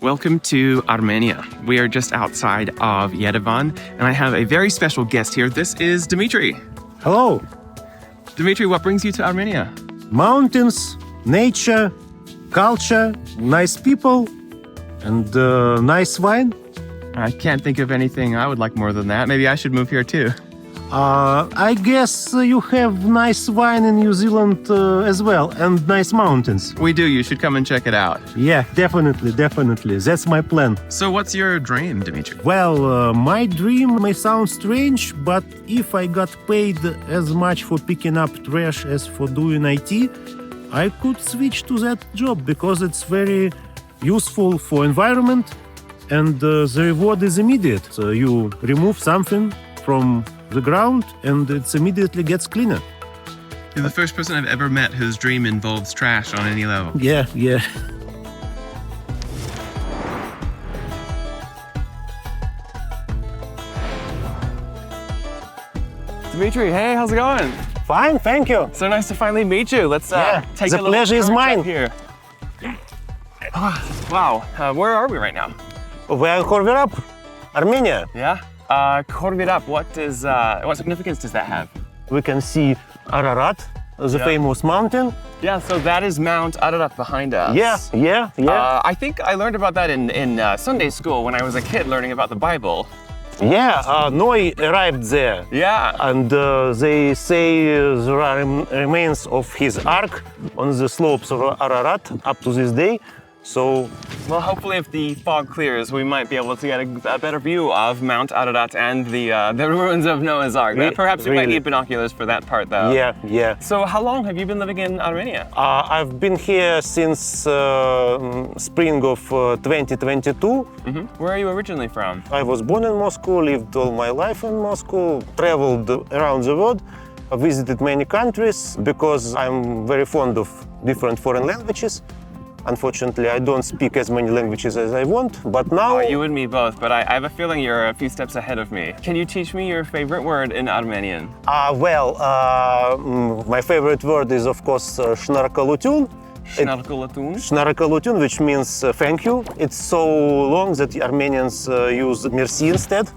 Welcome to Armenia. We are just outside of Yerevan, and I have a very special guest here. This is Dmitri. Hello. Dmitri, what brings you to Armenia? Mountains, nature, culture, nice people, and nice wine. I can't think of anything I would like more than that. Maybe I should move here too. I guess you have nice wine in New Zealand as well, and nice mountains. We do. You should come and check it out. Yeah, definitely. That's my plan. So what's your dream, Dmitri? Well, my dream may sound strange, but if I got paid as much for picking up trash as for doing IT, I could switch to that job because it's very useful for environment and the reward is immediate. So you remove something from the ground and it immediately gets cleaner. You're the first person I've ever met whose dream involves trash on any level. Yeah. Dmitri, hey, how's it going? Fine, thank you. So nice to finally meet you. Let's take the a little pleasure is tour mine. here. Wow, where are we right now? We're in Ararat, Armenia. Yeah? Korvirap, what significance does that have? We can see Ararat, the famous mountain. Yeah, so that is Mount Ararat behind us. Yeah. I think I learned about that in Sunday school when I was a kid learning about the Bible. Noah arrived there. Yeah. And they say there are remains of his ark on the slopes of Ararat up to this day. So, well, hopefully if the fog clears, we might be able to get a better view of Mount Ararat and the ruins of Noah's Ark. Perhaps we might need binoculars for that part, though. Yeah. So how long have you been living in Armenia? I've been here since spring of 2022. Mm-hmm. Where are you originally from? I was born in Moscow, lived all my life in Moscow, traveled around the world. I visited many countries because I'm very fond of different foreign languages. Unfortunately, I don't speak as many languages as I want, but now... Oh, you and me both, but I have a feeling you're a few steps ahead of me. Can you teach me your favorite word in Armenian? My favorite word is, of course, shnarkalutun. Shnarkalutun, which means thank you. It's so long that Armenians use merci instead.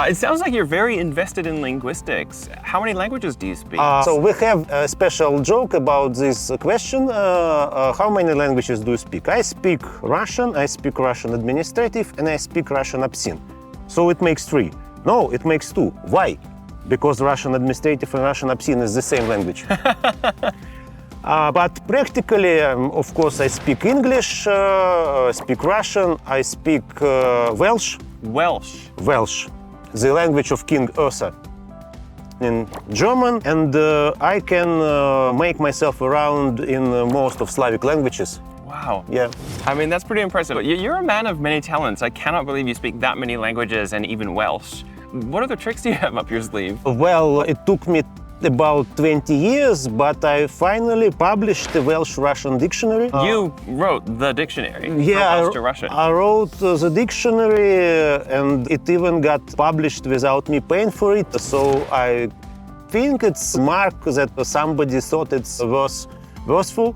It sounds like you're very invested in linguistics. How many languages do you speak? So we have a special joke about this question. How many languages do you speak? I speak Russian, I speak Russian administrative, and I speak Russian obscene. So it makes 3. No, it makes 2. Why? Because Russian administrative and Russian obscene is the same language. But practically, of course, I speak English, I speak Russian, I speak Welsh. Welsh, the language of King Ursa. In German, and I can make myself around in most of Slavic languages. Wow. Yeah. I mean, that's pretty impressive. You're a man of many talents. I cannot believe you speak that many languages and even Welsh. What other tricks do you have up your sleeve? Well, it took me about 20 years, but I finally published the Welsh-Russian Dictionary. You wrote the dictionary from Welsh to Russian. I wrote the dictionary and it even got published without me paying for it. So I think it's a mark that somebody thought it's worthful.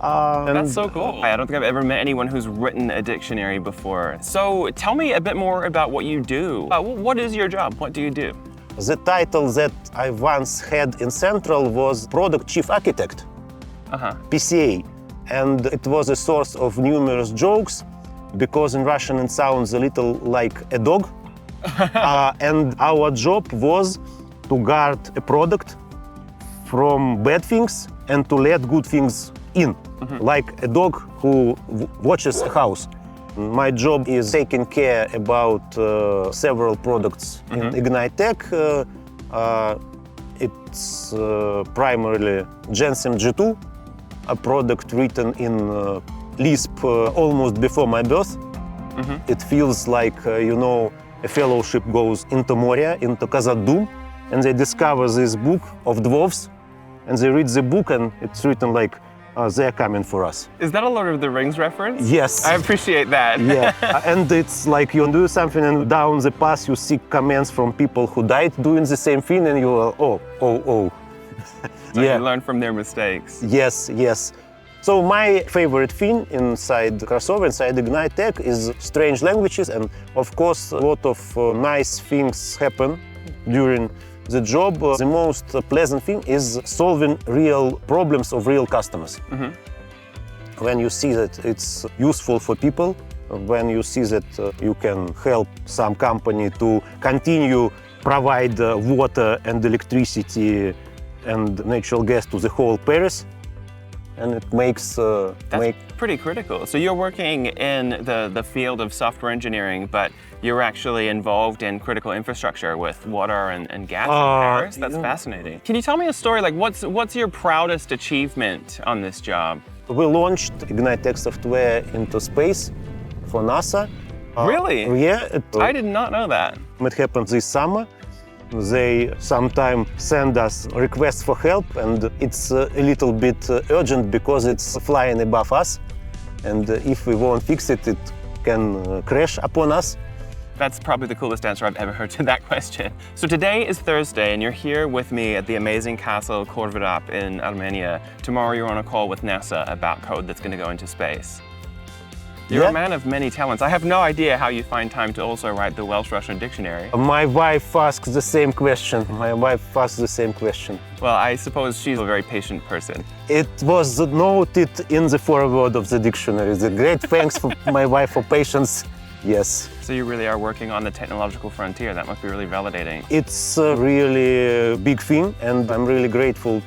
That's so cool. I don't think I've ever met anyone who's written a dictionary before. So tell me a bit more about what you do. What is your job? What do you do? The title that I once had in Central was Product Chief Architect, PCA. And it was a source of numerous jokes because in Russian it sounds a little like a dog. And our job was to guard a product from bad things and to let good things in, like a dog who watches a house. My job is taking care about several products in IgniteTech. It's primarily Gensem G2, a product written in Lisp almost before my birth. It feels like, a fellowship goes into Moria, into Khazad-dûm, and they discover this book of dwarves, and they read the book and it's written like, they're coming for us. Is that a Lord of the Rings reference? Yes. I appreciate that. Yeah, and it's like you do something and down the path you see comments from people who died doing the same thing and you are, oh. So you learn from their mistakes. Yes. So my favorite thing inside crossover, inside IgniteTech, is strange languages, and of course a lot of nice things happen during the job. The most pleasant thing is solving real problems of real customers. When you see that it's useful for people, when you see that you can help some company to continue provide water and electricity and natural gas to the whole Paris, and it makes That's pretty critical. So you're working in the field of software engineering, but you're actually involved in critical infrastructure with water and gas in Paris? That's fascinating. Can you tell me a story, like what's your proudest achievement on this job? We launched IgniteTech software into space for NASA. Really? Yeah. I did not know that. It happened this summer. They sometimes send us requests for help, and it's a little bit urgent because it's flying above us. And if we won't fix it, it can crash upon us. That's probably the coolest answer I've ever heard to that question. So today is Thursday, and you're here with me at the amazing castle Ararat in Armenia. Tomorrow you're on a call with NASA about code that's going to go into space. You're a man of many talents. I have no idea how you find time to also write the Welsh-Russian Dictionary. My wife asks the same question. Well, I suppose she's a very patient person. It was noted in the foreword of the dictionary. The great thanks for my wife for patience. Yes. So you really are working on the technological frontier. That must be really validating. It's a really big thing, and I'm really grateful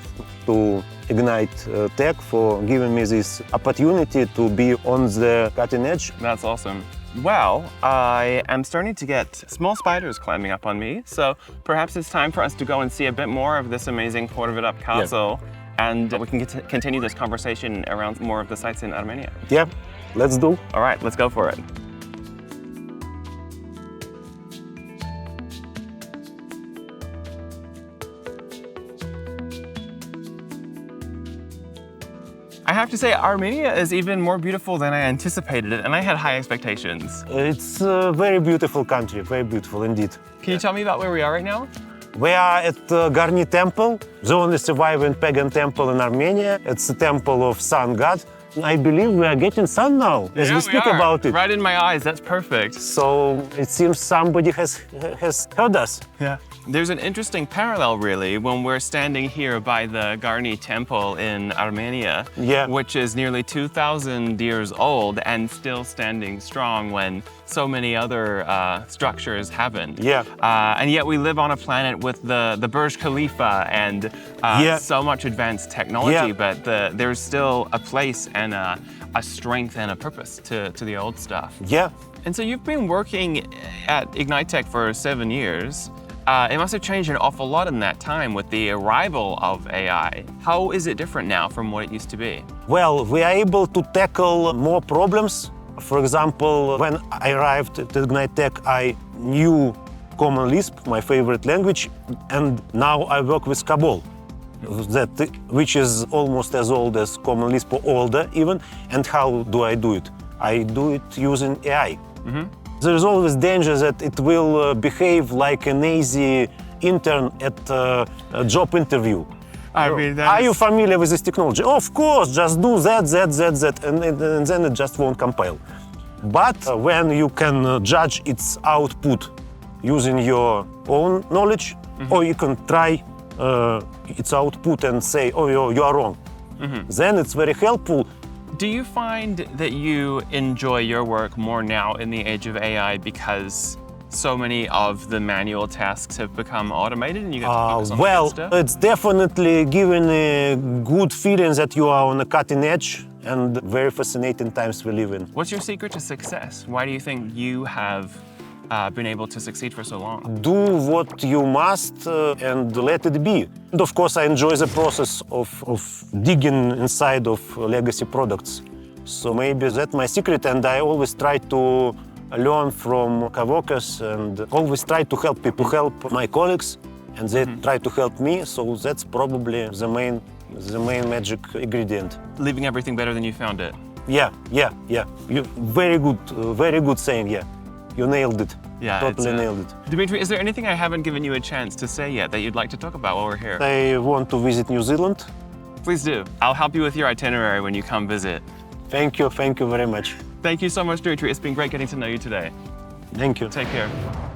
to IgniteTech for giving me this opportunity to be on the cutting edge. That's awesome. Well, I am starting to get small spiders climbing up on me, so perhaps it's time for us to go and see a bit more of this amazing Ararat castle, and we can continue this conversation around more of the sites in Armenia. Yeah, let's do. All right, let's go for it. I have to say, Armenia is even more beautiful than I anticipated it, and I had high expectations. It's a very beautiful country, very beautiful indeed. Can you tell me about where we are right now? We are at Garni Temple, the only surviving pagan temple in Armenia. It's a temple of sun god. I believe we are getting sun now as we speak about it. Right in my eyes, that's perfect. So it seems somebody has heard us. Yeah. There's an interesting parallel, really, when we're standing here by the Garni Temple in Armenia, which is nearly 2,000 years old and still standing strong when so many other structures haven't. And yet we live on a planet with the Burj Khalifa and so much advanced technology, but there's still a place and a strength and a purpose to the old stuff. And so you've been working at IgniteTech for 7 years. It must have changed an awful lot in that time with the arrival of AI. How is it different now from what it used to be? Well, we are able to tackle more problems. For example, when I arrived at IgniteTech, I knew Common Lisp, my favorite language, and now I work with COBOL, which is almost as old as Common Lisp, or older even. And how do? it? I do it using AI. There is always danger that it will behave like an easy intern at a job interview. I mean, are you familiar with this technology? Of course, just do that, and then it just won't compile. But when you can judge its output using your own knowledge, or you can try its output and say, oh, you are wrong, then it's very helpful. Do you find that you enjoy your work more now in the age of AI because so many of the manual tasks have become automated and you get to focus on the good stuff? It's definitely giving a good feeling that you are on the cutting edge, and very fascinating times we live in. What's your secret to success? Why do you think you have been able to succeed for so long? Do what you must and let it be. And of course, I enjoy the process of digging inside of legacy products. So maybe that's my secret, and I always try to learn from coworkers and always try to help people, help my colleagues, and they try to help me. So that's probably the main magic ingredient. Leaving everything better than you found it. Yeah. Very good saying, yeah. You nailed it. Yeah, totally nailed it. Dmitri, is there anything I haven't given you a chance to say yet that you'd like to talk about while we're here? I want to visit New Zealand. Please do. I'll help you with your itinerary when you come visit. Thank you very much. Thank you so much, Dmitri. It's been great getting to know you today. Thank you. Take care.